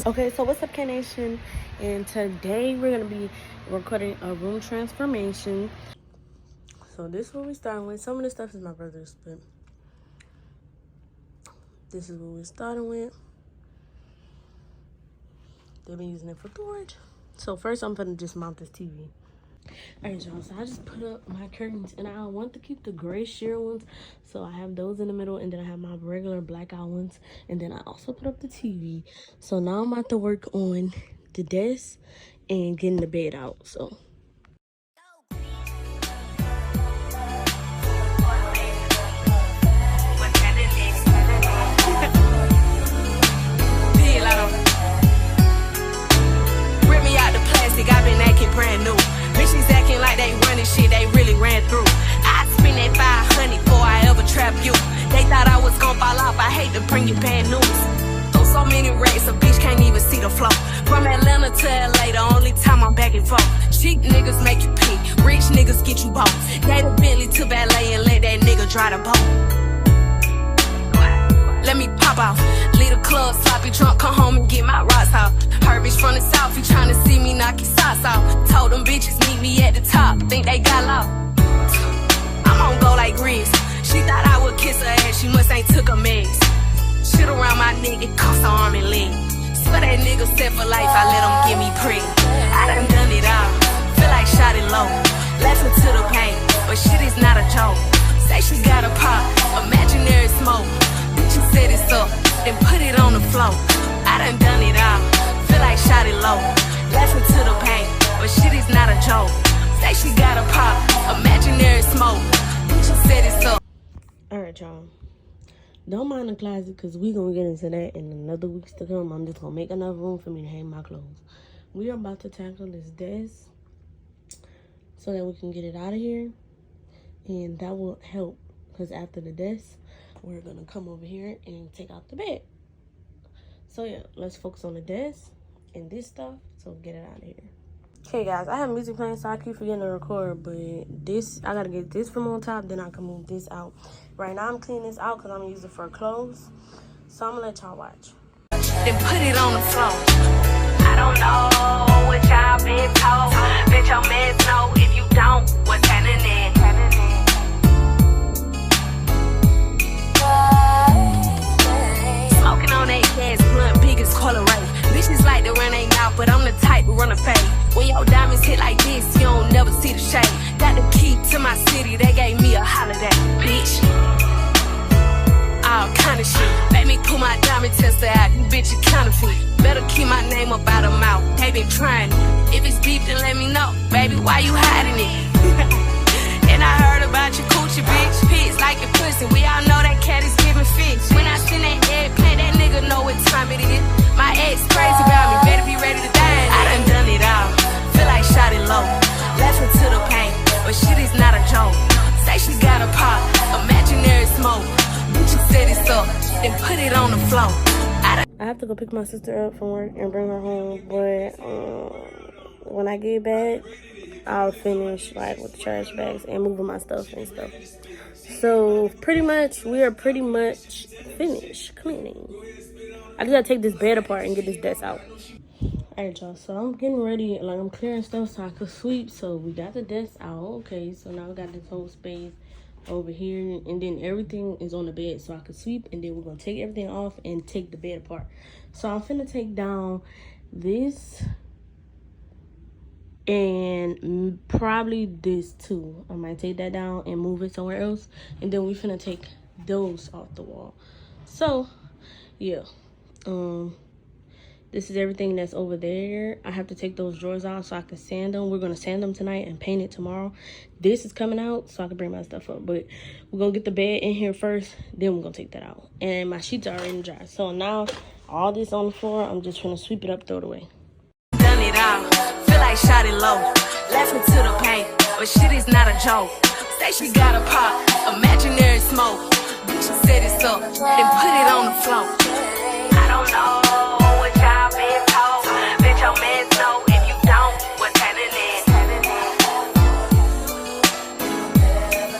Okay, so what's up, K Nation? And today we're gonna be recording a room transformation. So this is what we're starting with. Some of this stuff is my brother's, but this is what we're starting with. They've been using it for storage. So first I'm gonna just mount this TV. Alright, y'all, so I just put up my curtains, and I want to keep the gray sheer ones, so I have those in the middle, and then I have my regular blackout ones, and then I also put up the TV. So now I'm about to work on the desk and getting the bed out. So rip me out the plastic, I've been acting brand new. Bitches acting like they running shit they really ran through. I'd spend that 500 before I ever trap you. They thought I was gon' fall off, I hate to bring you bad news. Throw so many racks, a bitch can't even see the flow. From Atlanta to LA, the only time I'm back and forth. Cheap niggas make you pee, rich niggas get you both. Gave a Bentley to valet and let that nigga dry the boat. Let me pop off, leave the club sloppy drunk, come home and get my rocks off. Her bitch from the south, he tryna see me knock his socks off. Told them bitches meet me at the top, think they got lost. I'm on go like Grizz. She thought I would kiss her ass, she must ain't took a mess. Shit around my nigga, cuffs her arm and leg. Swear that nigga set for life, I let him get me preg. I done it all, feel like shot it low. Laughing to the pain, but shit is not a joke. Say she got a pop, imaginary smoke. She set it up, then put it on the floor. I done it all, feel like shot it low. Laughing to the pain, but shit is not a joke. Say she got a pop, imaginary smoke. She set it up. alright, y'all. Don't mind the closet, because we're going to get into that in another weeks to come. I'm just going to make enough room for me to hang my clothes. We are about to tackle this desk so that we can get it out of here. And that will help, because after the desk, we're going to come over here and take out the bed. So, yeah, let's focus on the desk and this stuff. So, get it out of here. Okay, guys, I have music playing, so I keep forgetting to record, but this, I gotta get this from on top, then I can move this out. Right now, I'm cleaning this out because I'm gonna use it for clothes. So, I'm gonna let y'all watch. Then put it on the floor. I don't know what y'all been told. Bet your mans know if you don't, what's happening. Smoking on that gas blunt, biggest color right. Bitches like to run they mouth, but I'm the type to run a fade. When your diamonds hit like this, you don't never see the shade. Got the key to my city, they gave me a holiday, bitch. All kind of shit. Let me pull my diamond tester out, you bitch you counterfeit. Better keep my name up out of mouth, they been trying it. If it's beef, then let me know, baby, why you hiding it? And I heard about your coochie, bitch. Pigs like your pussy, we all know that cat is giving fish. When I send that eggplant, that nigga know what time it is. My ex crazy about me, better be ready to die. I done it all, feel like shot it low. Laughing to the pain, but shit is not a joke. Say she got a pop, imaginary smoke. She set it up, then put it on the floor. I have to go pick my sister up from work and bring her home, but when I get back, I'll finish like with the trash bags and moving my stuff and stuff. So pretty much, we are pretty much finished cleaning. I just gotta take this bed apart and get this desk out. Alright, y'all, so I'm getting ready, like I'm clearing stuff so I could sweep. So we got the desk out, okay, so now we got this whole space over here, and then everything is on the bed so I could sweep, and then we're gonna take everything off and take the bed apart. So I'm finna take down this and probably this too. I might take that down and move it somewhere else, and then we finna take those off the wall. So yeah, this is everything that's over there. I have to take those drawers out so I can sand them. We're gonna sand them tonight and paint it tomorrow. This is coming out so I can bring my stuff up, but we're gonna get the bed in here first, then we're gonna take that out. And my sheets are already dry, so now all this on the floor, I'm just gonna sweep it up, throw it away. Done it all, feel like shot it low. Laughing to the pain, but shit is not a joke. Say she got a pop, imaginary smoke. She set it up, then put it on the floor. I don't know what y'all been told. Bet your mans know if you don't, what's happening.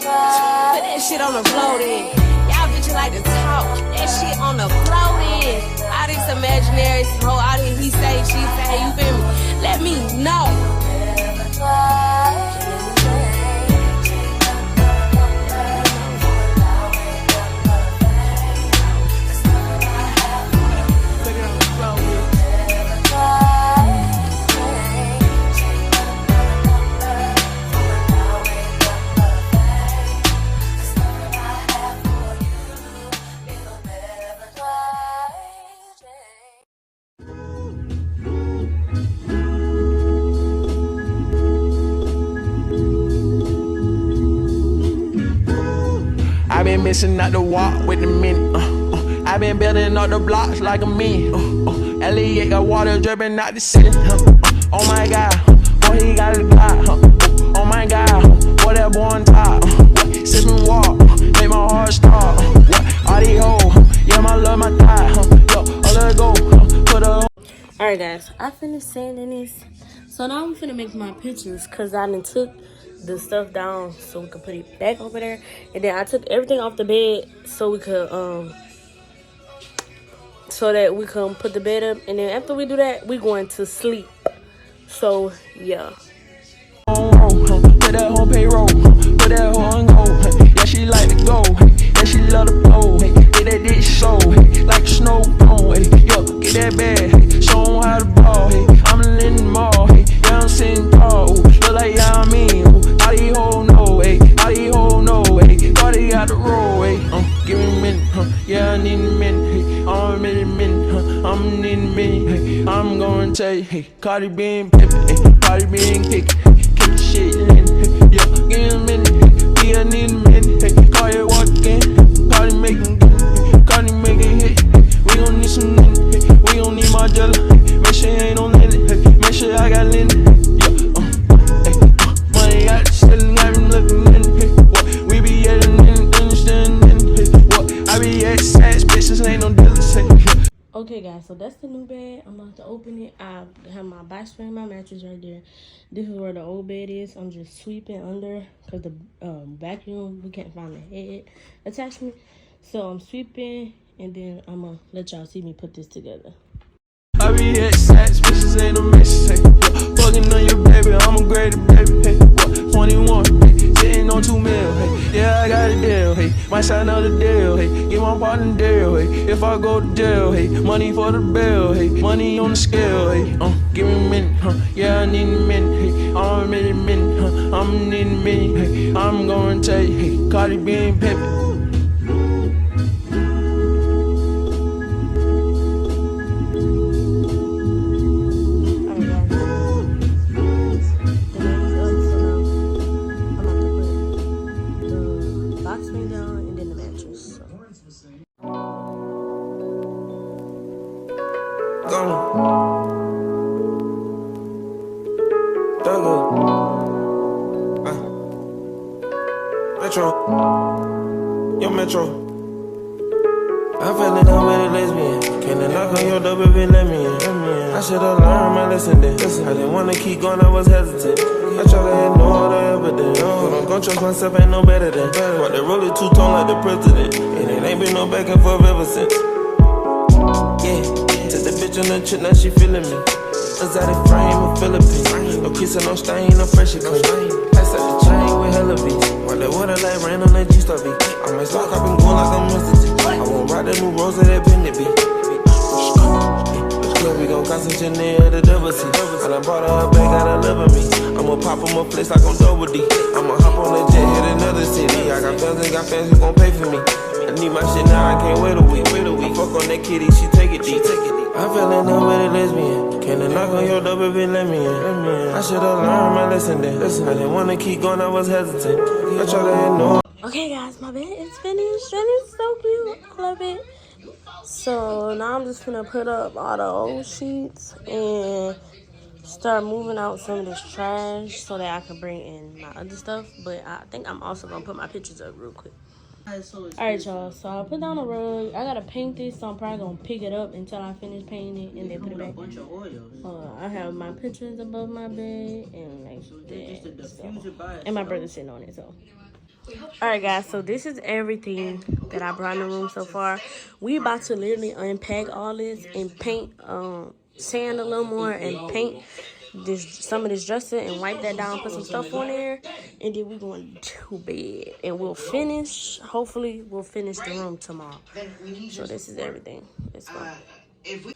Put that shit on the floor then. Y'all bitches like to talk. That shit on the floor then. All this imaginary smoke, all these she say, you feel me? Let me know. I been missing out the walk with the men. I been building up the blocks like a man. Elliot got water dripping out the city. Oh my God, boy he got a Glock. Oh my God, boy that boy on top. Sipping walk, make my heart stop. All these hoes, yeah my love my thigh. Yo, let go, put her. Alright guys, I finished sanding this. So now I'm finna make my pictures because I done took the stuff down so we could put it back over there. And then I took everything off the bed so we could so that we can put the bed up. And then after we do that, we going to sleep. So yeah. Put that whole payroll, put that whole on go. Yeah, she like to go, yeah, she love to blow. Get that dish so, like a snow cone. Yo, get that bag, show 'em how to ball. I'm in the mall, yeah, I'm sitting tall. Look like yeah, I mean, all these hoes know, all these hoes know, Cardi got the roll, give me a minute, yeah, I need a minute, I'm in a minute, I'm in a minute, I'm gonna tell you, Cardi being pimpin', Cardi being kickin'. Shit, yeah, give me a minute, yeah, I need a minute, Cardi walking, Cardi making, Cardi making hit, we gon' need some minute, we gon' need my jelly, make sure you ain't on it, make sure I got linen, yeah, money got the selling, got me looking in, what, we be at in, understanding, what, I be at sex, bitches ain't no dealer, say, Okay guys, so that's the new bed. I'm about to open it. I have my box spring, my mattress right there. This is where the old bed is. I'm just sweeping under because the vacuum, we can't find the head attachment. So I'm sweeping and then I'm gonna let y'all see me put this together. I be at sex, bitches ain't no mess, fucking on your baby, I'm a great baby, hey, what, 21, hey, sitting on 2 mil, hey, yeah, I got a deal, hey, might sign another deal, hey, get my partner deal, hey, if I go to jail, hey, money for the bill, hey, money on the scale, hey, give me a minute, yeah, I need a minute, hey, I'm in a minute, I'm in a minute, hey, I'm gonna tell you, hey, Cardi being pimpin'. Metro, yo Metro. I fell in love with a lesbian. Came to knock on your door, baby, let me in. I should've learned my lesson then. I didn't wanna keep going, I was hesitant. I try to ignore the evidence. But I'm gon' trust myself, ain't no better than. But they roll it two-tone like the president. And it ain't been no back and forth ever since. Yeah, took the bitch on the trip, now she feeling me. Exotic frame in Philippines. No kissing, no stain, no pressure clean. Pass out the chain with hella beats. While the water like rain on that G-Star beat. I might start copping gold like I'm Mr. T. I won't ride that new rose of that Vanity. We gon' got some Chanel, the double C. And I bought her a bag, got her loving me. I'ma pop on my place like I'm double D. I'ma hop on the jet, hit another city. I got fans who gon' pay for me. I need my shit now, I can't wait a week. I fuck on that kitty, she take it deep. I fell in love with a lesbian. Came to knock on your door, baby, let me in. I should've learned my lesson then. I didn't wanna keep going, I was hesitant. I try to ignore. Okay guys, my bed is finished and it's so cute. I love it. So now I'm just gonna put up all the old sheets and start moving out some of this trash so that I can bring in my other stuff. But I think I'm also gonna put my pictures up real quick. Alright y'all, so I put down the rug. I gotta paint this, so I'm probably gonna pick it up until I finish painting it and then put it back. I have my pictures above my bed and like that. So. And my brother's sitting on it, so. Alright guys, so this is everything that I brought in the room so far. We about to literally unpack all this and paint, sand a little more and paint some of this dresser and wipe that down, put some stuff on there, and then we're going to bed. And we'll finish, hopefully we'll finish the room tomorrow. So this is everything. Let's go. You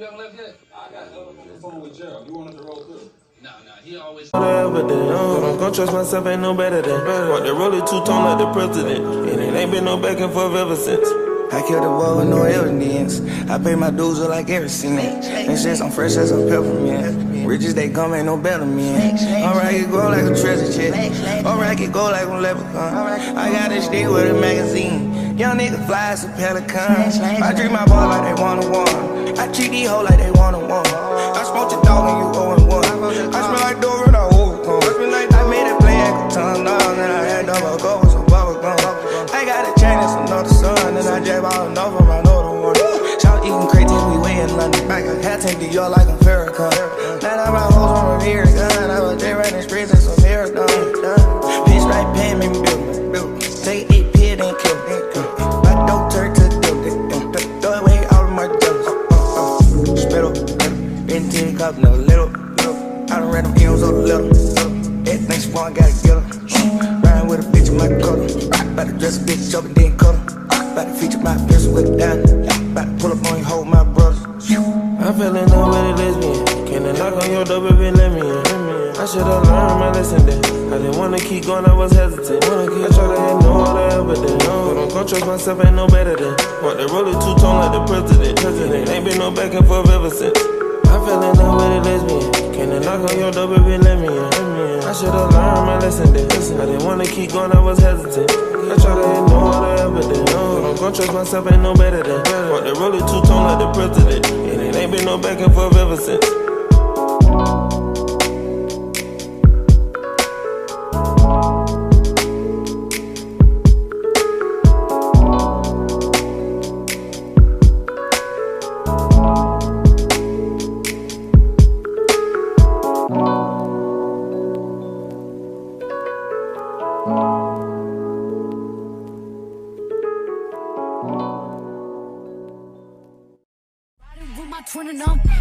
haven't left yet? I got the phone with Gerald. You wanted to roll through? No, he always. But I'm gon' trust myself, ain't no better than. What they roll it two-tone like the president. And it ain't been no back and forth ever since. I killed the boy with no evidence. I pay my dues with like every cent. And shit, I'm fresh as a peppermint. Riches they come, ain't no better man. Alright, it go like a treasure chest. Alright, it go like a leprechaun. I got this stick with a magazine. Young nigga fly as a pelican. I treat my ball like they one-on-one. I treat these hoes like they one-on-one. I smoke your dog and you 0-1. I smell like Dover and I overcome. I made a play at the tongue dog and I had double go with some bubble gum. I got a chain and some another sun and I jab all enough from my other one. Shout eating crazy, we way in London. I got hat tank to y'all like a Farrakhan. Now I brought hoes from a beer gun. I was there running streets and some marathon. Bitch right pan me build. Take 8 pit and kill. My dope turn to dope. Throw away all of my jokes. Spittle. Been 10 cups, never little. I done read them M's on the little. Everything she want, gotta get her. Riding with a bitch in my color. About to dress a bitch up and then cut her. About to feature my pistol with a diamond. About to pull up on you, hold my brothers. I fell in love with a lesbian. Can I knock on your door, baby, let me in. I should've learned my lesson then. I didn't wanna keep going, I was hesitant. I try to hit no other evidence. But I'm gon' trust myself, ain't no better than. What they roll it two-tone like the president. Ain't been no back and forth ever since. I fell in love with a lesbian. Can I knock on your door, baby, let me in. I should've learned my lesson then. I didn't wanna keep going, I was hesitant. I try to hit no other evidence. But I'm gon' trust myself, ain't no better than. What they roll it two-tone like the president. And it ain't been no back and forth ever since.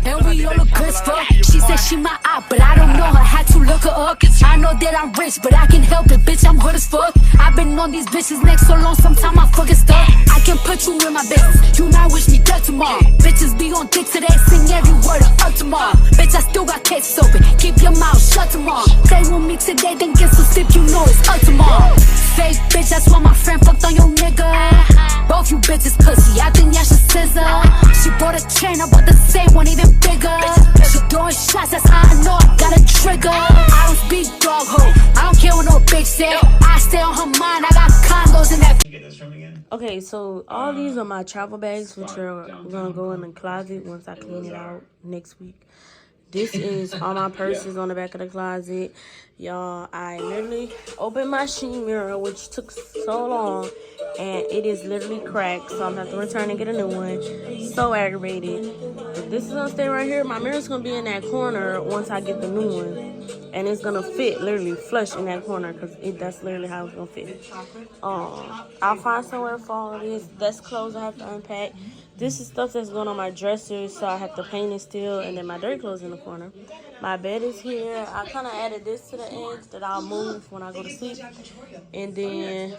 And we all look good as fuck. She said she my eye, but I don't know her. Had to look her up. I know that I'm rich, but I can help it, bitch. I'm good as fuck. I've been on these bitches' necks so long, sometimes I fucking stuck. I can put you in my business. You might wish me dead tomorrow. Bitches be on dick today, sing every word of up tomorrow. Bitch, I still got cases open. Keep your mouth shut tomorrow. Play with me today, then get some sip. You know it's up tomorrow. Fake bitch, that's why my friend fucked on your nigga. Both you bitches pussy, I think y'all should scissor. She bought a chain, I bought the same one, even bigger. She throwing shots, that's how I know I got a trigger. I don't speak dog hoe, I don't care what no bitch say. I stay on her mind, I got condos in that. Okay, so all these are my travel bags, which are gonna go in the closet once I clean it out next week. This is all my purses on the back of the closet. Y'all, I literally opened my sheet mirror, which took so long, and it is literally cracked, so I'm gonna have to return and get a new one. So aggravated. But this is gonna stay right here. My mirror's gonna be in that corner once I get the new one, and it's gonna fit literally flush in that corner because that's literally how it's gonna fit. I'll find somewhere for all of this. That's clothes I have to unpack. This is stuff that's going on my dresser, so I have to paint it still, and then my dirty clothes in the corner. My bed is here. I kind of added this to the edge that I'll move when I go to sleep. And then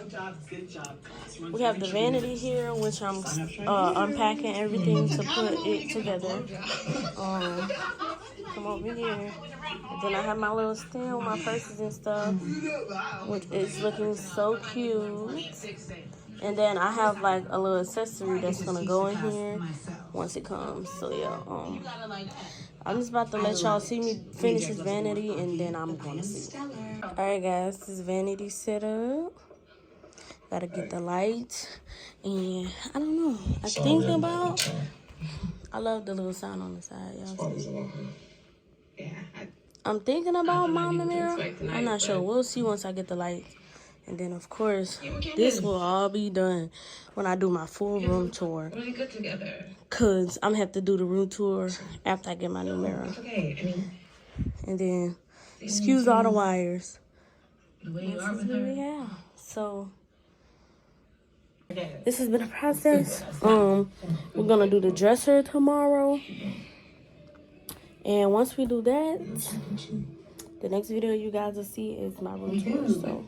we have the vanity here, which I'm unpacking everything to put it together. Come over here. And then I have my little stand with my purses and stuff, which is looking so cute. And then I have like a little accessory that's gonna go in here once it comes. So yeah, I'm just about to let y'all see me finish this vanity, and then I'm gonna see. Alright guys, this is vanity set up. Gotta get the lights, and I don't know. I'm thinking about. I love the little sign on the side, y'all see. I'm thinking about mounting the mirror. I'm not sure. We'll see once I get the lights. And then, of course, this will all be done when I do my full room tour. Because I'm going to have to do the room tour after I get my new mirror. And then, excuse all the wires. This is what we have. So this has been a process. We're gonna do the dresser tomorrow, and once we do that, the next video you guys will see is my room tour. So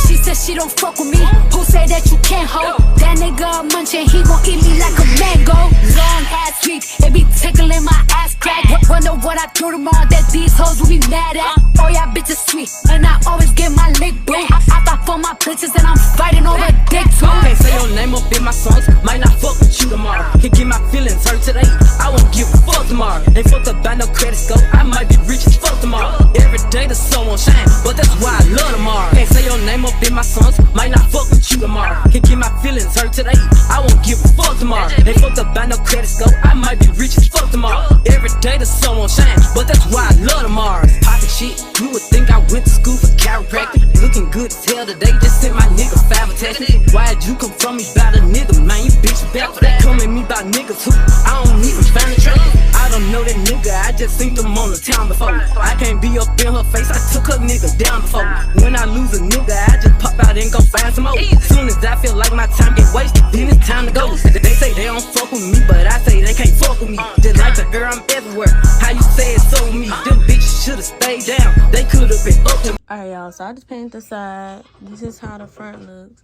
She said she don't fuck with me. Who say that you can't hold? That nigga munchin', he gon' eat me like a mango. Long ass week, it be tickling my ass crack. Wonder what I do tomorrow that these hoes will be mad at. Oh yeah, bitches sweet, and I always get my lick boo. I fight for my bitches and I'm fighting over dick too. Can't say your name up in my songs, might not fuck with you tomorrow. Can get my feelings hurt today, I won't give a fuck tomorrow. Ain't fucked up by no credit score, I might be rich as fuck tomorrow. Every day the sun won't shine, but that's why I love tomorrow. Can't say your name up in my songs, might not fuck with you tomorrow. Can get my feelings hurt today, I won't give a fuck tomorrow. Ain't fucked up by no credit score, I might be rich as fuck tomorrow. Every day the sun won't shine, but that's why I love tomorrow. Pocket shit, you would think I went to school for chiropractic. Looking good as hell today, just sent my nigga 5 attachment. Why'd you come from me about a nigga, man? You bitch back for that. Come at me about niggas who I don't even find attractive. I don't know that nigga, I just seen them on the town before. I can't be up in her face, I took her nigga down before. When I lose a nigga, I just pop out and go find some more. Soon as I feel like my time get wasted, then it's time to go. They say they don't fuck with me, but I say they can't fuck with me. Just like the air, I'm everywhere. How you say it's so with me? Them bitches should've stayed down. They could've been up with me. alright, y'all, so I just painted the side. This is how the front looks.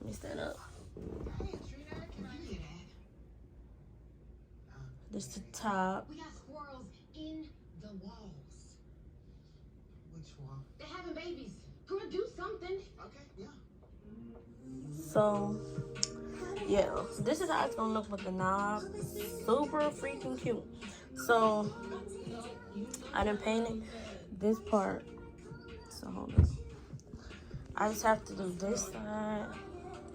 Let me stand up. This is the top. We got squirrels in the walls. Which one? They're having babies. Girl, do something. Okay, yeah. So yeah, this is how it's gonna look with the knob. Super freaking cute. So I done painted this part. So hold on. I just have to do this side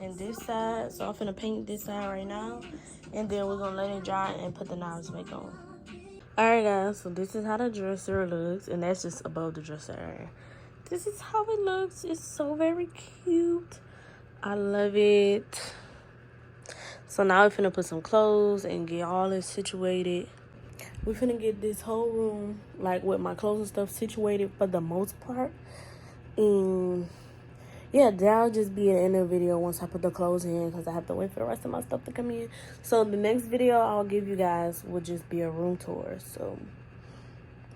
and this side. So I'm finna paint this side right now, and then we're gonna let it dry and put the knobs back on. Alright guys, so this is how the dresser looks, and that's just above the dresser area. This is how it looks. It's so very cute. I love it. So now we're finna put some clothes and get all this situated. We're finna get this whole room, like with my clothes and stuff, situated for the most part. And yeah, that'll just be an end of the video once I put the clothes in, because I have to wait for the rest of my stuff to come in. So the next video I'll give you guys will just be a room tour. So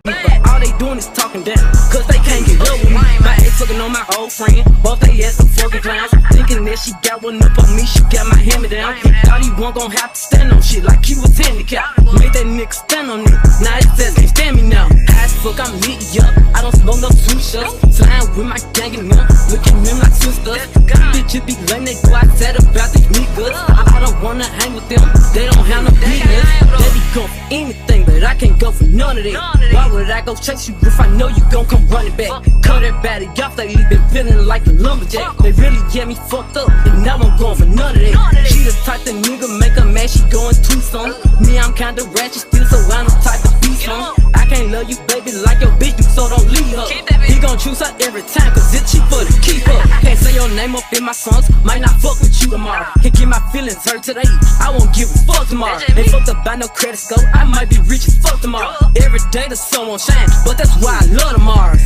all they doing is talking down, cause they can't get up with me. My ex looking on my old friend, both they ass some fucking clowns. Thinking that she got one up on me, she got my hammer down. Thought he wasn't gonna have to stand on shit like he was handicapped. Made that nigga stand on it, now he says can't stand me now. High as fuck, I'm lit up, I don't smoke no two shots. Slime with my gang and them, look at them like sisters. Bitches be lame, they go outside about these niggas. I don't wanna hang with them, they don't have no business. They be going for anything, but I can't go for none of that. Why would I go chase you if I know you gon' come running back? Cut that body off, they been feeling like a lumberjack. They really get me fucked up, and now I'm going for none of that. She the type that nigga make her mad, she going too soon. Me, I'm kinda ratchet still, so I'm the type of beast, huh? I can't love you, baby, like your bitch do, so don't leave her. He gon' choose her every time, cause it's cheaper to keep her. Can't say your name up in my songs, might not fuck with you tomorrow. Can't get my feelings hurt today, I won't give a fuck tomorrow. Ain't fucked up by no credit score, I might be rich as fuck tomorrow. Every day the sun won't shine, but that's why I love tomorrow.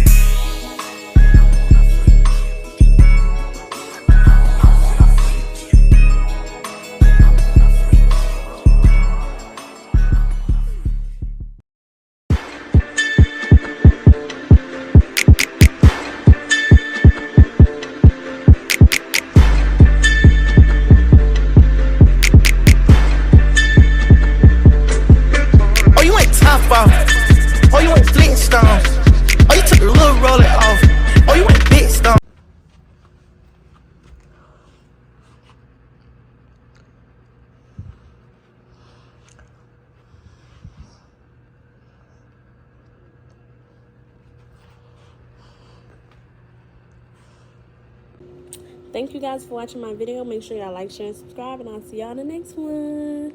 Oh, you ain't Flintstone. Oh, you took a little roller off. Oh, you ain't big stone. thank you guys for watching my video. Make sure y'all like, share, and subscribe, and I'll see y'all in the next one.